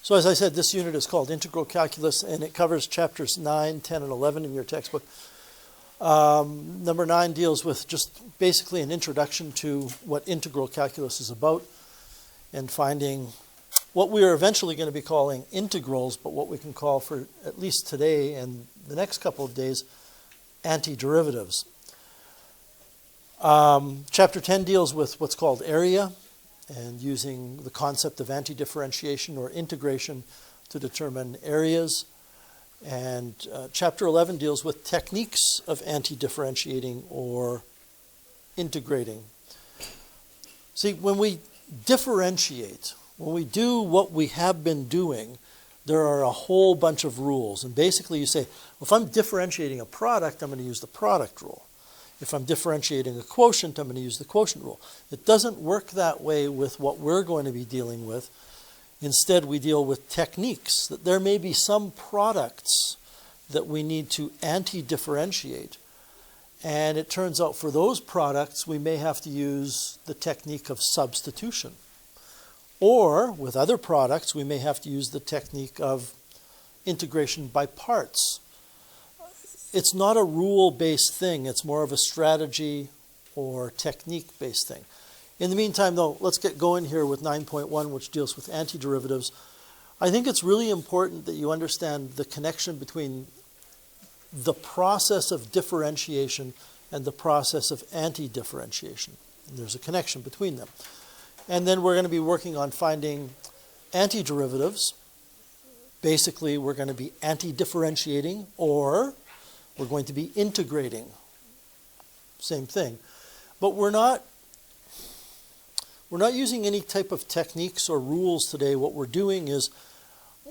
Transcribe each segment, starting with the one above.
So as I said, this unit is called Integral Calculus, and it covers chapters 9, 10, and 11 in your textbook. Number 9 deals with just basically an introduction to what integral calculus is about and finding what we are eventually going to be calling integrals, but what we can call for at least today and the next couple of days, antiderivatives. Chapter 10 deals with what's called area and using the concept of antidifferentiation or integration to determine areas. And chapter 11 deals with techniques of antidifferentiating or integrating. See, when we differentiate, when we do what we have been doing, there are a whole bunch of rules. And basically you say, well, if I'm differentiating a product, I'm going to use the product rule. If I'm differentiating a quotient, I'm going to use the quotient rule. It doesn't work that way with what we're going to be dealing with. Instead, we deal with techniques. That there may be some products that we need to anti-differentiate. And it turns out for those products, we may have to use the technique of substitution. Or with other products, we may have to use the technique of integration by parts. It's not a rule-based thing. It's more of a strategy or technique-based thing. In the meantime, though, let's get going here with 9.1, which deals with antiderivatives. I think it's really important that you understand the connection between the process of differentiation and the process of anti-differentiation. And there's a connection between them. And then we're going to be working on finding antiderivatives. Basically, we're going to be anti-differentiating, or we're going to be integrating. Same thing. But we're not using any type of techniques or rules today. What we're doing is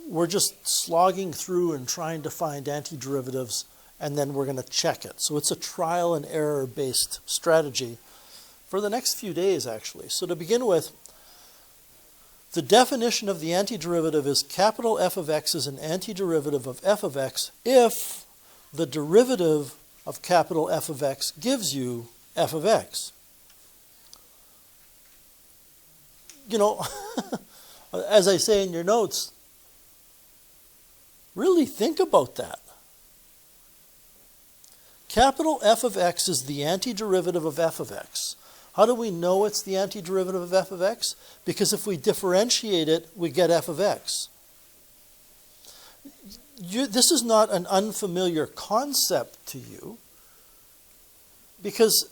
we're just slogging through and trying to find antiderivatives, and then we're going to check it. So it's a trial and error based strategy for the next few days, actually. So to begin with, the definition of the antiderivative is capital F of x is an antiderivative of f of x if the derivative of capital F of x gives you f of x. You know, as I say in your notes, really think about that. Capital F of x is the antiderivative of f of x. How do we know it's the antiderivative of f of x? Because if we differentiate it, we get f of x. This is not an unfamiliar concept to you. Because,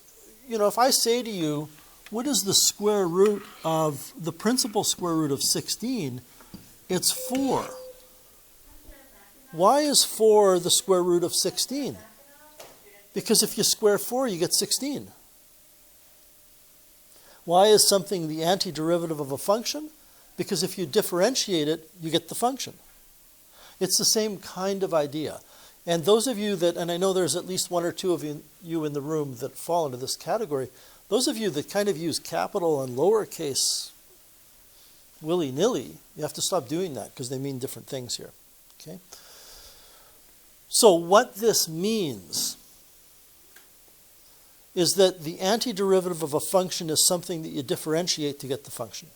you know, if I say to you, what is the square root of the principal square root of 16? It's 4. Why is 4 the square root of 16? Because if you square 4, you get 16. Why is something the antiderivative of a function? Because if you differentiate it, you get the function. It's the same kind of idea. And those of you that, and I know there's at least one or two of you in the room that fall into this category, those of you that kind of use capital and lowercase willy-nilly, you have to stop doing that because they mean different things here. Okay? So what this means is that the antiderivative of a function is something that you differentiate to get the function.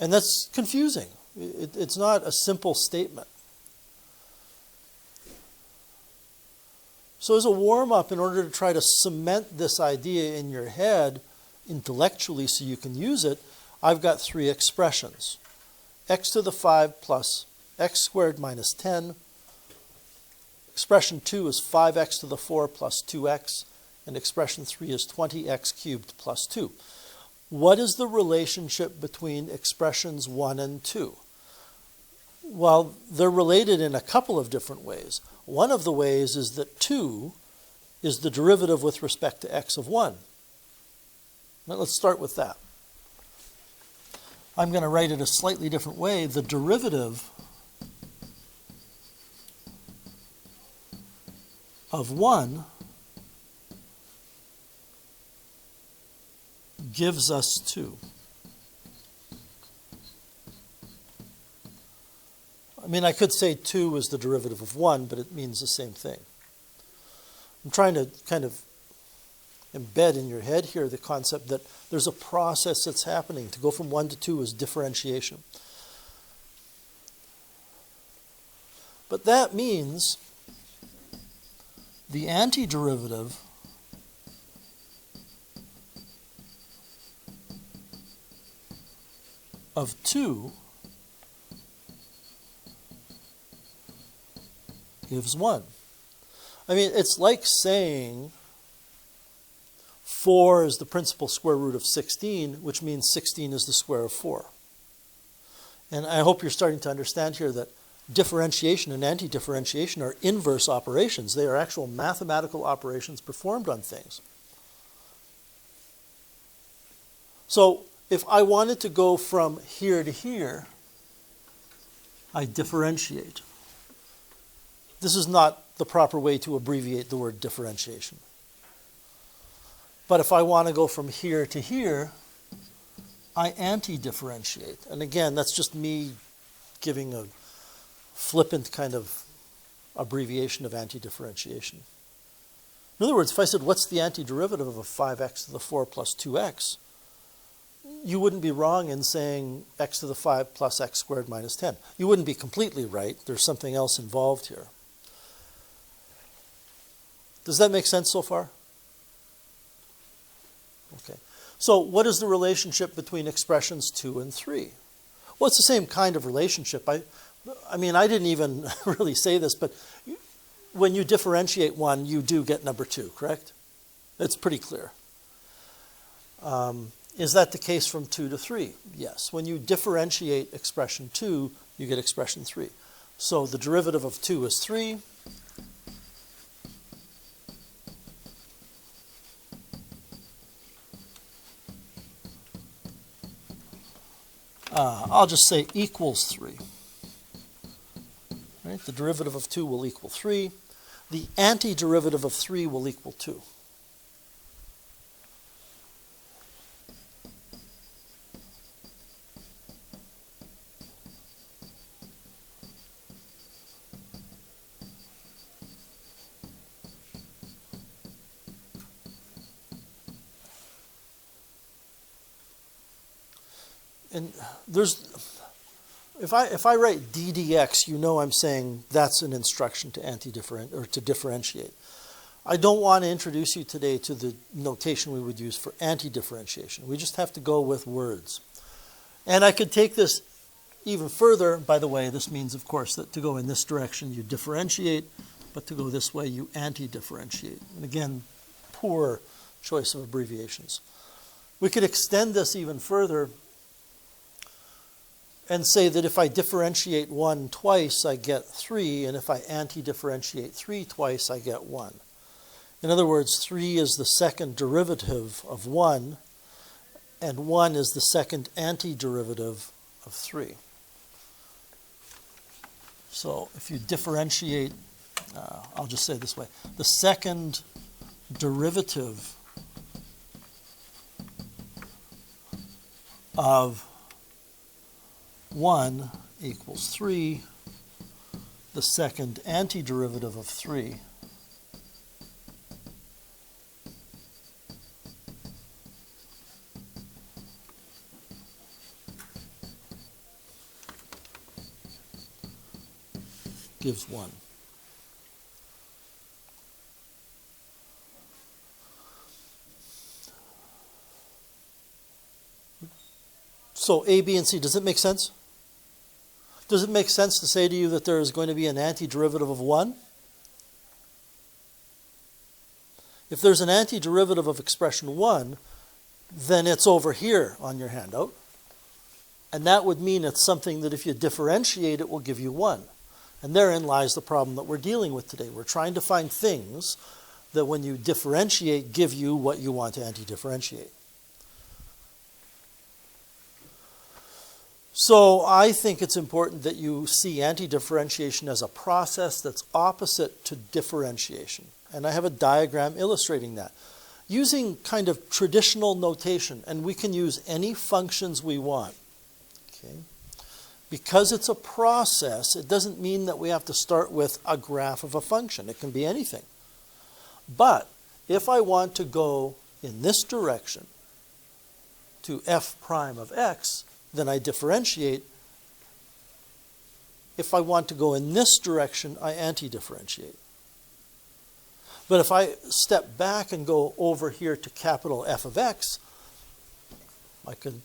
And that's confusing. It's not a simple statement. So as a warm-up, in order to try to cement this idea in your head intellectually so you can use it, I've got 3 expressions. X to the 5 plus x squared minus 10. Expression 2 is 5x to the 4 plus 2x. And expression 3 is 20x cubed plus 2. What is the relationship between expressions 1 and 2? Well, they're related in a couple of different ways. One of the ways is that 2 is the derivative with respect to x of 1. Now let's start with that. I'm going to write it a slightly different way. The derivative of 1 gives us 2. I mean, I could say 2 is the derivative of 1, but it means the same thing. I'm trying to kind of embed in your head here the concept that there's a process that's happening. To go from 1 to 2 is differentiation. But that means the antiderivative of 2 gives 1. I mean, it's like saying 4 is the principal square root of 16, which means 16 is the square of 4. And I hope you're starting to understand here that differentiation and antidifferentiation are inverse operations. They are actual mathematical operations performed on things. So if I wanted to go from here to here, I differentiate. This is not the proper way to abbreviate the word differentiation. But if I want to go from here to here, I anti-differentiate. And again, that's just me giving a flippant kind of abbreviation of antidifferentiation. In other words, if I said, what's the antiderivative of 5x to the 4 plus 2x? You wouldn't be wrong in saying x to the 5 plus x squared minus 10. You wouldn't be completely right. There's something else involved here. Does that make sense so far? Okay. So what is the relationship between expressions 2 and 3? Well, it's the same kind of relationship. I mean, I didn't even really say this, but when you differentiate one, you do get number 2, correct? It's pretty clear. Is that the case from 2 to 3? Yes. When you differentiate expression 2, you get expression 3. So the derivative of 2 is 3. I'll just say equals 3. Right? The derivative of 2 will equal 3. The antiderivative of 3 will equal 2. And if I write d dx, you know I'm saying that's an instruction to differentiate. I don't want to introduce you today to the notation we would use for antidifferentiation. We just have to go with words. And I could take this even further. By the way, this means, of course, that to go in this direction you differentiate, but to go this way you antidifferentiate. And again, poor choice of abbreviations. We could extend this even further and say that if I differentiate 1 twice, I get 3, and if I antidifferentiate 3 twice, I get 1. In other words, 3 is the second derivative of 1, and 1 is the second antiderivative of 3. So if you differentiate, I'll just say it this way, the second derivative of 1 equals 3, the second antiderivative of 3 gives 1. So A, B, and C, does it make sense? Does it make sense to say to you that there is going to be an antiderivative of 1? If there's an antiderivative of expression 1, then it's over here on your handout. And that would mean it's something that if you differentiate, it will give you 1. And therein lies the problem that we're dealing with today. We're trying to find things that when you differentiate, give you what you want to antidifferentiate. So I think it's important that you see antidifferentiation as a process that's opposite to differentiation. And I have a diagram illustrating that. Using kind of traditional notation, and we can use any functions we want. Okay? Because it's a process, it doesn't mean that we have to start with a graph of a function. It can be anything. But if I want to go in this direction to f prime of x, then I differentiate if I want to go in this direction, I antidifferentiate. But if I step back and go over here to capital F of x, I could,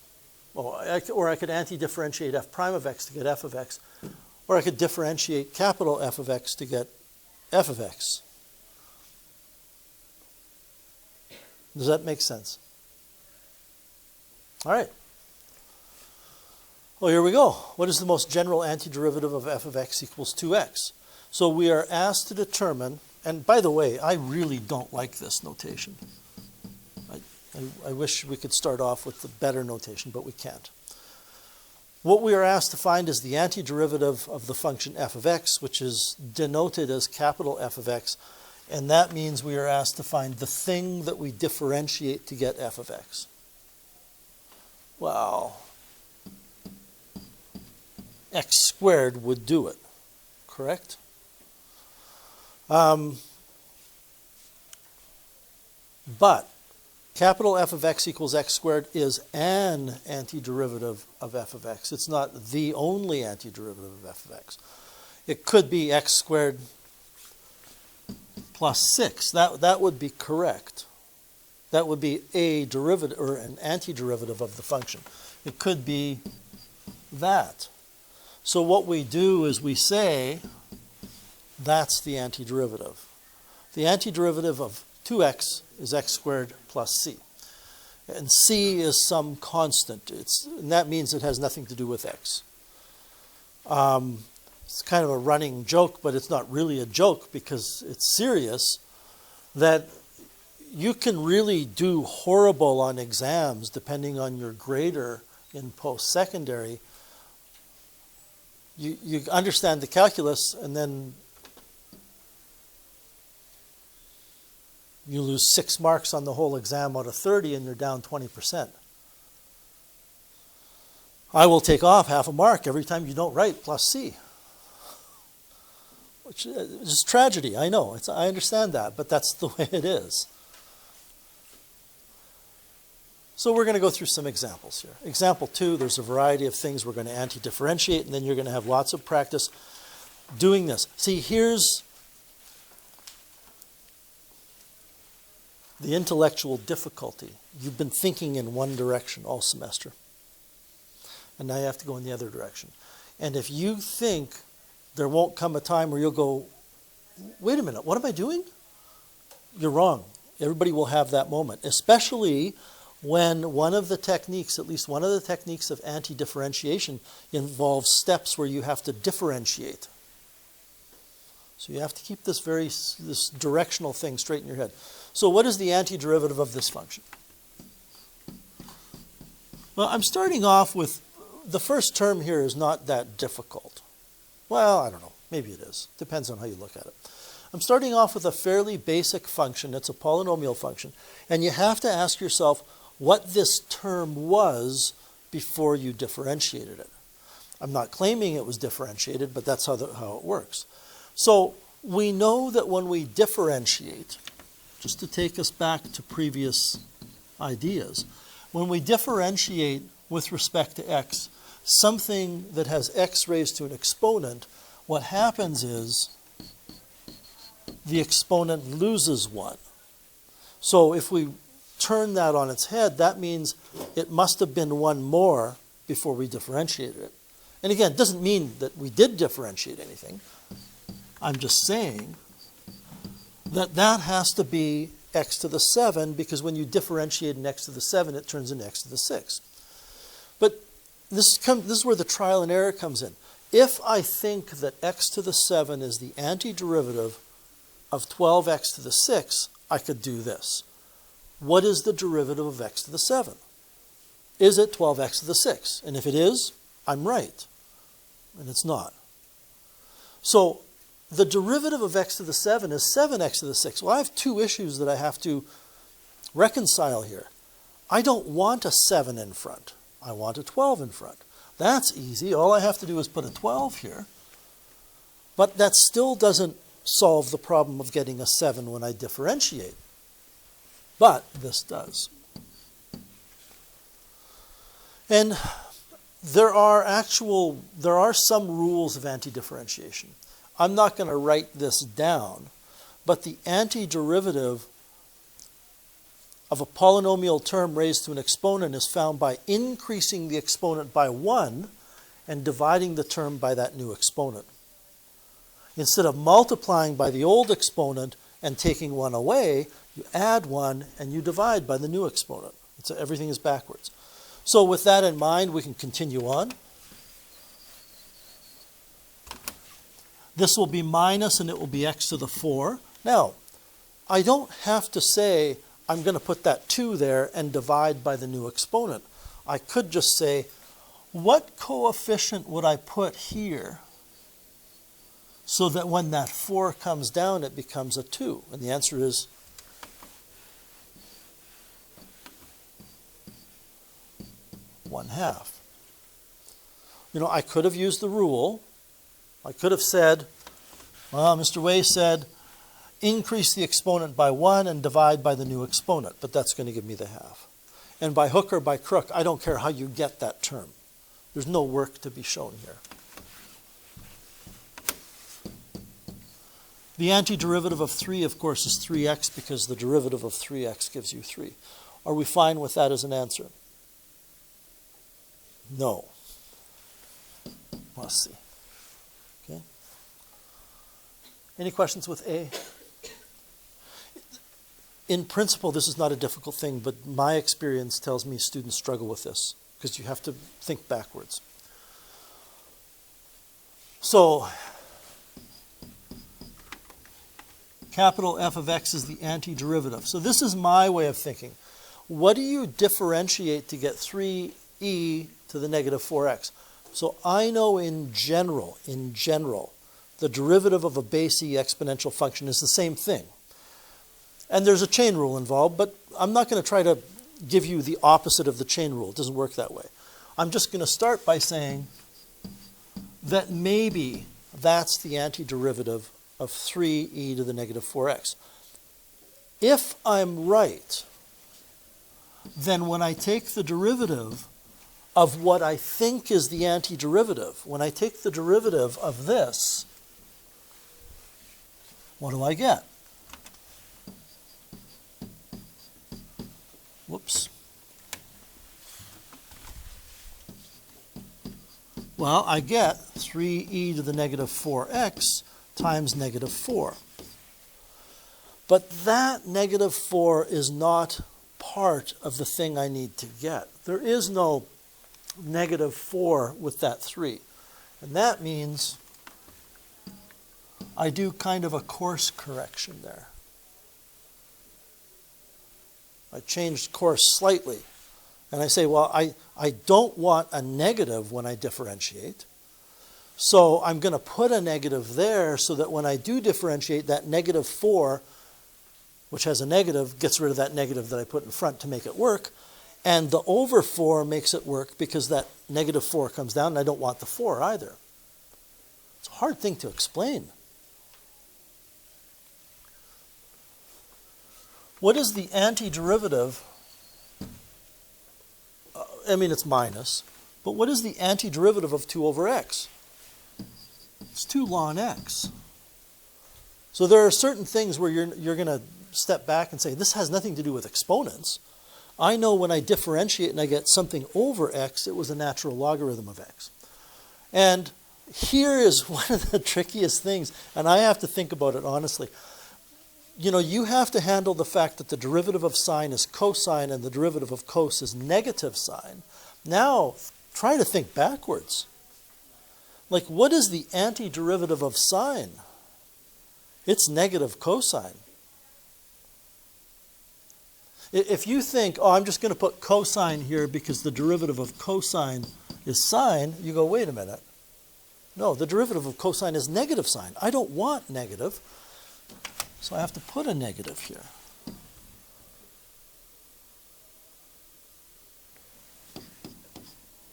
or I could antidifferentiate f prime of x to get f of x, or I could differentiate capital F of x to get f of x. Does that make sense? All right. Well, here we go. What is the most general antiderivative of f of x equals 2x? So we are asked to determine, and by the way, I really don't like this notation. I wish we could start off with the better notation, but we can't. What we are asked to find is the antiderivative of the function f of x, which is denoted as capital F of x, and that means we are asked to find the thing that we differentiate to get f of x. Well, x squared would do it, correct? But capital F of x equals x squared is an antiderivative of f of x. It's not the only antiderivative of f of x. It could be x squared plus 6. That would be correct. That would be a derivative or an antiderivative of the function. It could be that. So what we do is we say that's the antiderivative. The antiderivative of 2x is x squared plus c. And c is some constant. And that means it has nothing to do with x. It's kind of a running joke, but it's not really a joke because it's serious, that you can really do horrible on exams depending on your grader in post-secondary. You understand the calculus and then you lose 6 marks on the whole exam out of 30 and you're down 20%. I will take off half a mark every time you don't write plus C. Which is tragedy, I know. I understand that, but that's the way it is. So we're going to go through some examples here. Example 2, there's a variety of things we're going to antidifferentiate, and then you're going to have lots of practice doing this. See, here's the intellectual difficulty. You've been thinking in one direction all semester, and now you have to go in the other direction. And if you think there won't come a time where you'll go, wait a minute, what am I doing? You're wrong. Everybody will have that moment, especially when one of the techniques, at least one of the techniques of antidifferentiation, involves steps where you have to differentiate. So you have to keep this directional thing straight in your head. So what is the antiderivative of this function? Well, I'm starting off with the first term here is not that difficult. Well, I don't know. Maybe it is. Depends on how you look at it. I'm starting off with a fairly basic function. It's a polynomial function. And you have to ask yourself what this term was before you differentiated it. I'm not claiming it was differentiated, but that's how it works. So we know that when we differentiate, just to take us back to previous ideas, when we differentiate with respect to x, something that has x raised to an exponent, what happens is the exponent loses 1. So if we turn that on its head, that means it must have been 1 more before we differentiated it. And again, it doesn't mean that we did differentiate anything. I'm just saying that that has to be x to the 7, because when you differentiate an x to the 7, it turns into x to the 6. But this is where the trial and error comes in. If I think that x to the 7 is the antiderivative of 12x to the 6, I could do this. What is the derivative of x to the 7? Is it 12x to the 6? And if it is, I'm right. And it's not. So the derivative of x to the 7 is 7x to the 6. Well, I have 2 issues that I have to reconcile here. I don't want a 7 in front. I want a 12 in front. That's easy. All I have to do is put a 12 here. But that still doesn't solve the problem of getting a 7 when I differentiate. But this does. And there are some rules of antidifferentiation. I'm not going to write this down, but the antiderivative of a polynomial term raised to an exponent is found by increasing the exponent by 1 and dividing the term by that new exponent. Instead of multiplying by the old exponent and taking 1 away, you add 1 and you divide by the new exponent. Everything is backwards. So with that in mind, we can continue on. This will be minus and it will be x to the 4. Now, I don't have to say I'm going to put that 2 there and divide by the new exponent. I could just say, what coefficient would I put here so that when that 4 comes down, it becomes a 2? And the answer is 1/2. I could have used the rule. I could have said, well, Mr. Way said, increase the exponent by 1 and divide by the new exponent, but that's going to give me the half. And by hook or by crook, I don't care how you get that term. There's no work to be shown here. The antiderivative of 3, of course, is 3x because the derivative of 3x gives you 3. Are we fine with that as an answer? No. Let's see. Okay. Any questions with A? In principle, this is not a difficult thing, but my experience tells me students struggle with this because you have to think backwards. So, capital F of x is the antiderivative. So this is my way of thinking. What do you differentiate to get 3e to the negative 4x? So I know in general, the derivative of a base e exponential function is the same thing. And there's a chain rule involved, but I'm not going to try to give you the opposite of the chain rule. It doesn't work that way. I'm just going to start by saying that maybe that's the antiderivative of 3e to the negative 4x. If I'm right, then when I take the derivative of what I think is the antiderivative, when I take the derivative of this, what do I get? Whoops. Well, I get 3e to the negative 4x times negative 4. But that negative 4 is not part of the thing I need to get. There is no negative 4 with that 3. And that means I do kind of a course correction there. I changed course slightly. And I say, well, I don't want a negative when I differentiate. So I'm going to put a negative there so that when I do differentiate, that negative 4, which has a negative, gets rid of that negative that I put in front to make it work. And the over 4 makes it work because that negative 4 comes down, and I don't want the 4 either. It's a hard thing to explain. What is the antiderivative? I mean, it's minus. But what is the antiderivative of 2 over x? It's 2 ln x. So there are certain things where you're going to step back and say, this has nothing to do with exponents. I know when I differentiate and I get something over x, it was a natural logarithm of x. And here is one of the trickiest things, and I have to think about it honestly. You have to handle the fact that the derivative of sine is cosine and the derivative of cos is negative sine. Now, try to think backwards. Like, what is the antiderivative of sine? It's negative cosine. If you think, oh, I'm just going to put cosine here because the derivative of cosine is sine, you go, wait a minute. No, the derivative of cosine is negative sine. I don't want negative. So I have to put a negative here.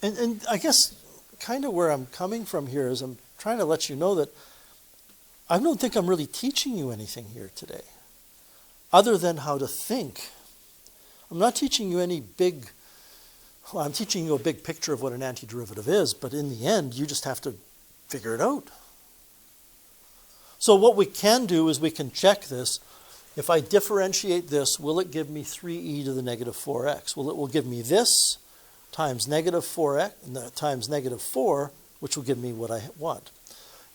And I guess kind of where I'm coming from here is I'm trying to let you know that I don't think I'm really teaching you anything here today other than how to think. I'm not teaching you any big Well, I'm teaching you a big picture of what an antiderivative is, but in the end, you just have to figure it out. So what we can do is we can check this. If I differentiate this, will it give me 3e to the negative 4x? Well, it will give me this times negative 4x times negative 4, which will give me what I want.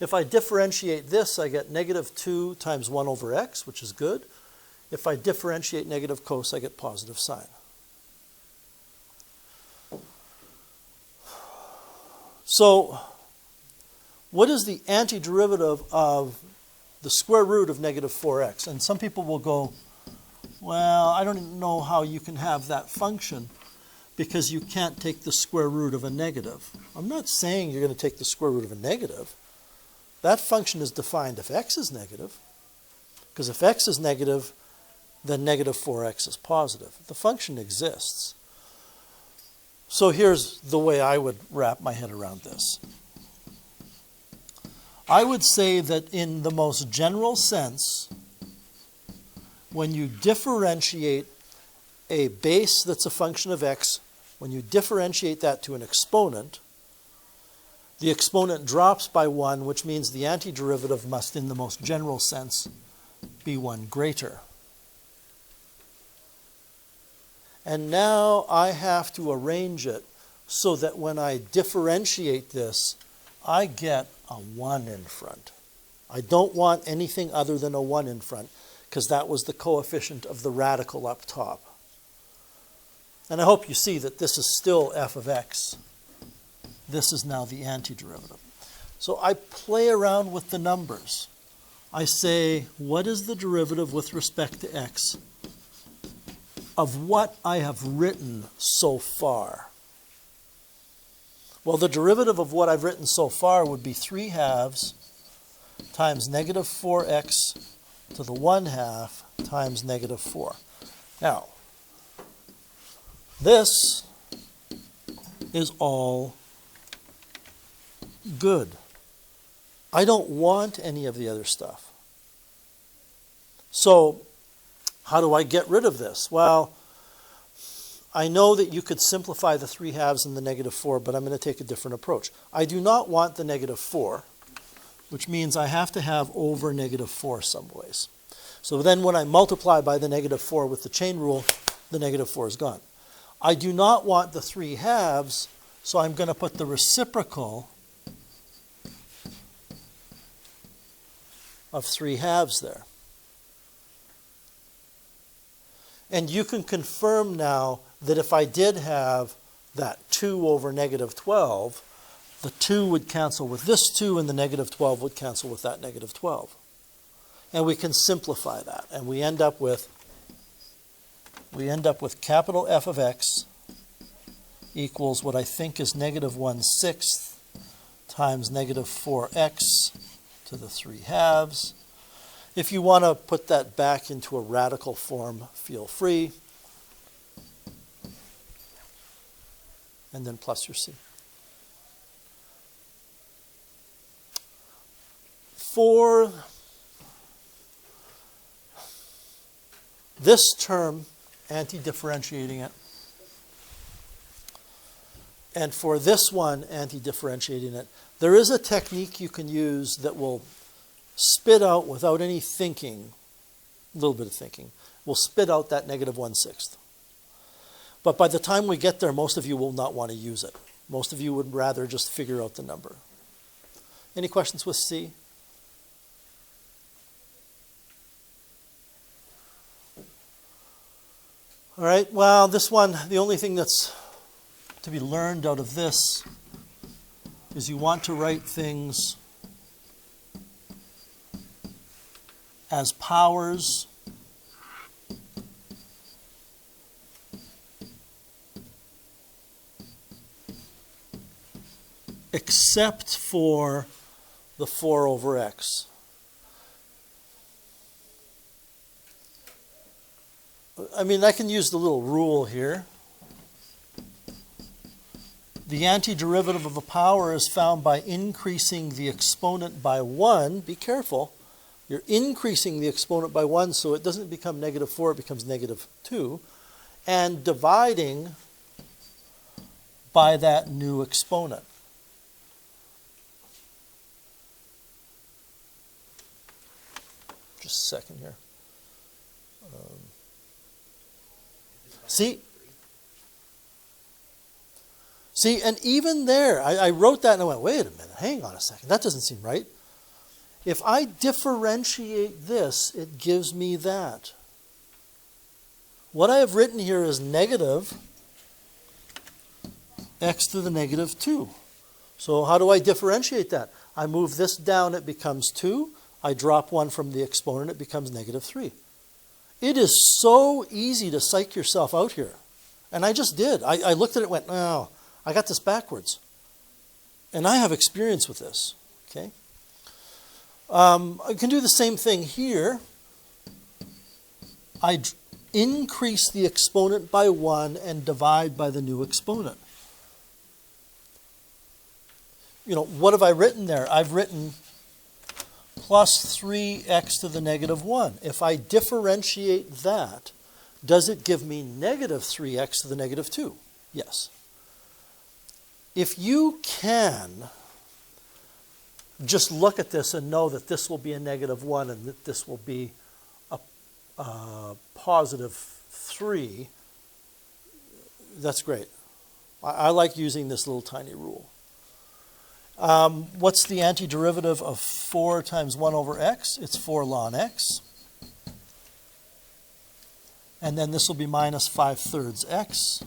If I differentiate this, I get negative 2 times 1 over x, which is good. If I differentiate negative cos, I get positive sine. So what is the antiderivative of the square root of negative 4x? And some people will go, well, I don't even know how you can have that function because you can't take the square root of a negative. I'm not saying you're going to take the square root of a negative. That function is defined if x is negative, because if x is negative, then negative 4x is positive. The function exists. So here's the way I would wrap my head around this. I would say that in the most general sense, when you differentiate a base that's a function of x, when you differentiate that to an exponent, the exponent drops by 1, which means the antiderivative must, in the most general sense, be 1 greater. And now I have to arrange it so that when I differentiate this, I get a 1 in front. I don't want anything other than a 1 in front, because that was the coefficient of the radical up top. And I hope you see that this is still f of x. This is now the antiderivative. So I play around with the numbers. I say, what is the derivative with respect to x of what I have written so far? Well, the derivative of what I've written so far would be 3/2 times negative 4x to the 1/2 times negative 4. Now, this is all good. I don't want any of the other stuff. So, how do I get rid of this? Well, I know that you could simplify the 3/2 and the negative 4, but I'm going to take a different approach. I do not want the negative 4, which means I have to have over negative 4 some ways. So then when I multiply by the negative 4 with the chain rule, the negative 4 is gone. I do not want the 3/2, so I'm going to put the reciprocal of 3/2 there. And you can confirm now that if I did have that 2 over negative 12, the 2 would cancel with this 2, and the negative 12 would cancel with that negative 12. And we can simplify that, and we end up with capital F of x equals what I think is negative 1/6 times negative 4x to the 3/2. If you want to put that back into a radical form, feel free. And then plus your c. For this term, anti-differentiating it, and for this one, anti-differentiating it, there is a technique you can use that will spit out without any thinking, a little bit of thinking, will spit out that negative 1/6. But by the time we get there, most of you will not want to use it. Most of you would rather just figure out the number. Any questions with C? All right, well, this one, the only thing that's to be learned out of this is you want to write things as powers except for the 4 over x. I mean, I can use the little rule here. The antiderivative of a power is found by increasing the exponent by 1. Be careful. You're increasing the exponent by 1, so it doesn't become negative 4, it becomes negative 2. And dividing by that new exponent. Just a second here. See, and even there, I wrote that and I went, wait a minute, hang on a second, that doesn't seem right. If I differentiate this, it gives me that. What I have written here is negative x to the negative 2. So how do I differentiate that? I move this down, it becomes 2. I drop 1 from the exponent, it becomes negative 3. It is so easy to psych yourself out here. And I just did. I looked at it and went, no, I got this backwards. And I have experience with this. Okay. I can do the same thing here. I increase the exponent by 1 and divide by the new exponent. You know, what have I written there? I've written plus 3x to the negative 1. If I differentiate that, does it give me negative 3x to the negative 2? Yes. If you can just look at this and know that this will be a negative 1 and that this will be a positive 3, that's great. I like using this little tiny rule. What's the antiderivative of 4 times 1 over x? It's 4 ln x. And then this will be minus 5/3 x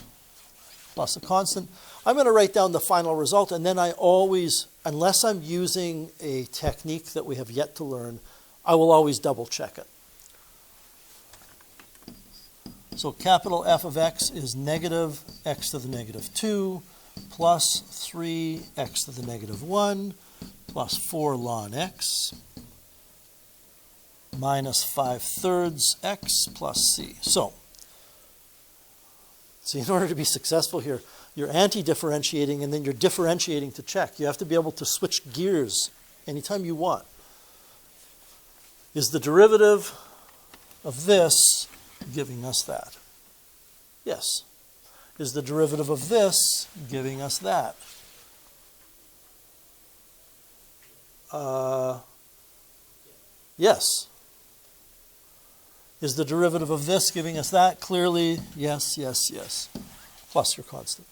plus a constant. I'm going to write down the final result, and then I always, unless I'm using a technique that we have yet to learn, I will always double check it. So capital F of x is negative x to the negative 2 plus 3x to the negative 1 plus 4 ln x minus 5/3 x plus c. So in order to be successful here, you're anti-differentiating and then you're differentiating to check. You have to be able to switch gears anytime you want. Is the derivative of this giving us that? Yes. Is the derivative of this giving us that? Yes. Is the derivative of this giving us that? Clearly, yes, yes, yes. Plus your constant.